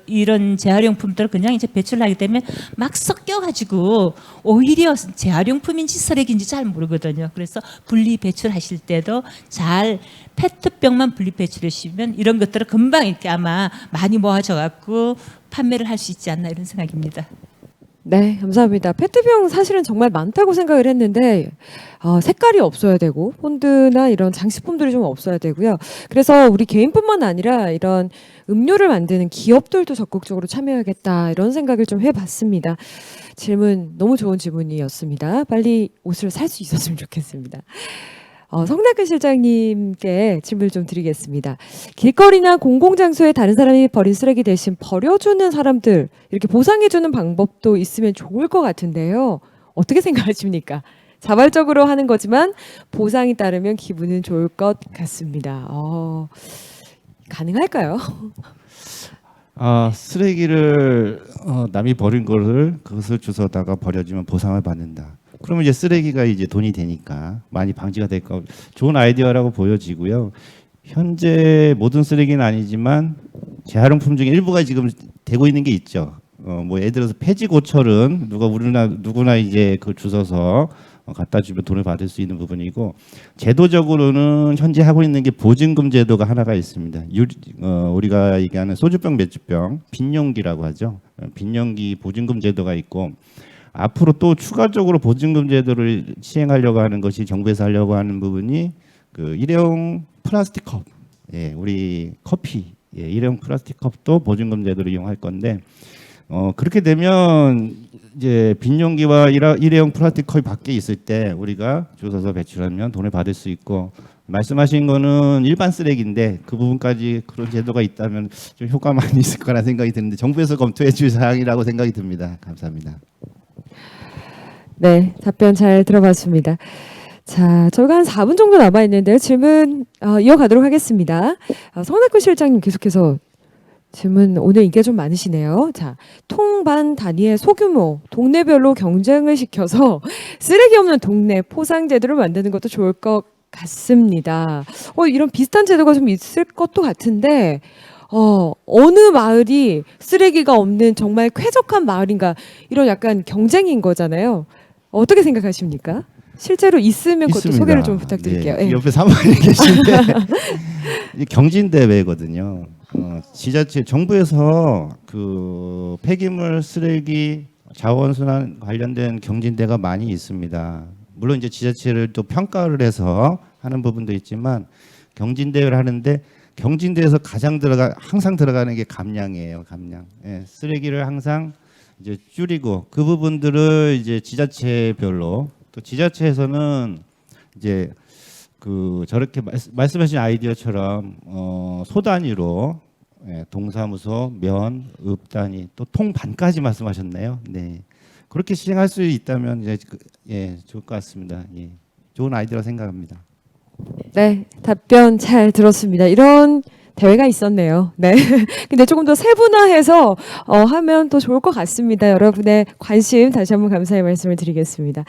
이런 재활용품들을 그냥 이제 배출하게 되면 막 섞여가지고 오히려 재활용품인지 쓰레기인지 잘 모르거든요. 그래서 분리 배출하실 때도 잘 페트병만 분리 배출하시면 이런 것들을 금방 이렇게 아마 많이 모아져갖고 판매를 할 수 있지 않나 이런 생각입니다. 네, 감사합니다. 페트병 사실은 정말 많다고 생각을 했는데 색깔이 없어야 되고 폰드나 이런 장식품들이 좀 없어야 되고요. 그래서 우리 개인뿐만 아니라 이런 음료를 만드는 기업들도 적극적으로 참여하겠다 이런 생각을 좀 해봤습니다. 질문 너무 좋은 질문이었습니다. 빨리 옷을 살 수 있었으면 좋겠습니다. 성낙근 실장님께 질문을 좀 드리겠습니다. 길거리나 공공장소에 다른 사람이 버린 쓰레기 대신 버려주는 사람들 이렇게 보상해주는 방법도 있으면 좋을 것 같은데요. 어떻게 생각하십니까? 자발적으로 하는 거지만 보상이 따르면 기분은 좋을 것 같습니다. 가능할까요? 쓰레기를 남이 버린 그것을 주워다가 버려주면 보상을 받는다. 그러면 이제 쓰레기가 이제 돈이 되니까 많이 방지가 될 거 좋은 아이디어라고 보여지고요. 현재 모든 쓰레기는 아니지만 재활용품 중에 일부가 지금 되고 있는 게 있죠. 뭐 예를 들어서 폐지 고철은 누구나 이제 그 주워서 갖다 주면 돈을 받을 수 있는 부분이고 제도적으로는 현재 하고 있는 게 보증금 제도가 하나가 있습니다. 우리가 얘기하는 소주병, 맥주병, 빈용기라고 하죠. 빈용기 보증금 제도가 있고 앞으로 또 추가적으로 보증금 제도를 시행하려고 하는 것이 정부에서 하려고 하는 부분이 그 일회용 플라스틱 컵, 예, 우리 커피, 예, 일회용 플라스틱 컵도 보증금 제도를 이용할 건데 그렇게 되면 이제 빈용기와 일회용 플라스틱 컵이 밖에 있을 때 우리가 주워서 배출하면 돈을 받을 수 있고 말씀하신 거는 일반 쓰레기인데 그 부분까지 그런 제도가 있다면 좀 효과가 많이 있을 거라 생각이 드는데 정부에서 검토해 줄 사항이라고 생각이 듭니다. 감사합니다. 네, 답변 잘 들어봤습니다. 자, 저희가 한 4분 정도 남아 있는데요. 질문 이어가도록 하겠습니다. 성낙근 실장님 계속해서 질문 오늘 인기가 좀 많으시네요. 자, 통반 단위의 소규모 동네별로 경쟁을 시켜서 쓰레기 없는 동네 포상 제도를 만드는 것도 좋을 것 같습니다. 이런 비슷한 제도가 좀 있을 것도 같은데 어느 마을이 쓰레기가 없는 정말 쾌적한 마을인가 이런 약간 경쟁인 거잖아요. 어떻게 생각하십니까? 실제로 있으면 그것도 있습니다. 소개를 좀 부탁드릴게요. 네, 예. 옆에 사무관이 계신데 이 경진대회거든요. 지자체 정부에서 그 폐기물 쓰레기 자원순환 관련된 경진대가 많이 있습니다. 물론 이제 지자체를 또 평가를 해서 하는 부분도 있지만 경진대회를 하는데 경진대에서 항상 들어가는 게 감량이에요. 감량. 예, 쓰레기를 항상 이제 줄이고 그 부분들을 이제 지자체별로 또 지자체에서는 이제 그 저렇게 말씀하신 아이디어처럼 소 단위로 예, 동사무소, 면, 읍 단위 또 통 반까지 말씀하셨네요. 네. 그렇게 시행할 수 있다면 이제 예, 좋을 것 같습니다. 예. 좋은 아이디어라 생각합니다. 네, 답변 잘 들었습니다. 이런 대회가 있었네요. 네. 근데 조금 더 세분화해서 하면 또 좋을 것 같습니다. 여러분의 관심 다시 한번 감사의 말씀을 드리겠습니다.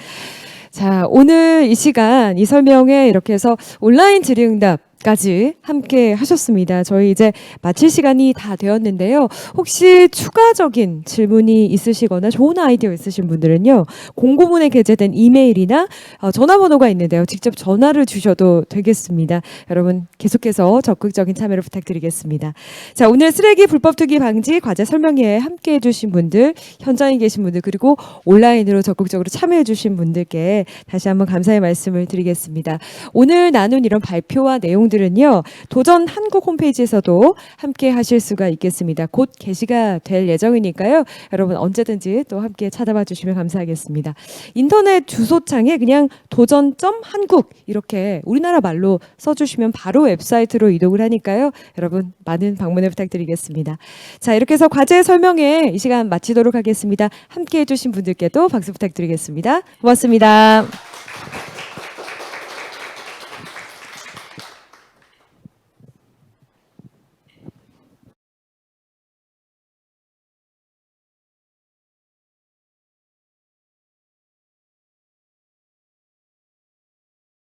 자, 오늘 이 시간 이 설명회 이렇게 해서 온라인 질의응답까지 함께 하셨습니다. 저희 이제 마칠 시간이 다 되었는데요. 혹시 추가적인 질문이 있으시거나 좋은 아이디어 있으신 분들은요. 공고문에 게재된 이메일이나 전화번호가 있는데요. 직접 전화를 주셔도 되겠습니다. 여러분 계속해서 적극적인 참여를 부탁드리겠습니다. 자, 오늘 쓰레기 불법 투기 방지 과제 설명회에 함께 해주신 분들, 현장에 계신 분들 그리고 온라인으로 적극적으로 참여해 주신 분들께 다시 한번 감사의 말씀을 드리겠습니다. 오늘 나눈 이런 발표와 내용들은요. 도전 한국 홈페이지에서도 함께 하실 수가 있겠습니다. 곧 게시가 될 예정이니까요. 여러분 언제든지 또 함께 찾아봐 주시면 감사하겠습니다. 인터넷 주소창에 그냥 도전.한국 이렇게 우리나라 말로 써주시면 바로 웹사이트로 이동을 하니까요. 여러분 많은 방문을 부탁드리겠습니다. 자, 이렇게 해서 과제 설명회 이 시간 마치도록 하겠습니다. 함께 해주신 분들께도 박수 부탁드리겠습니다. 고맙습니다.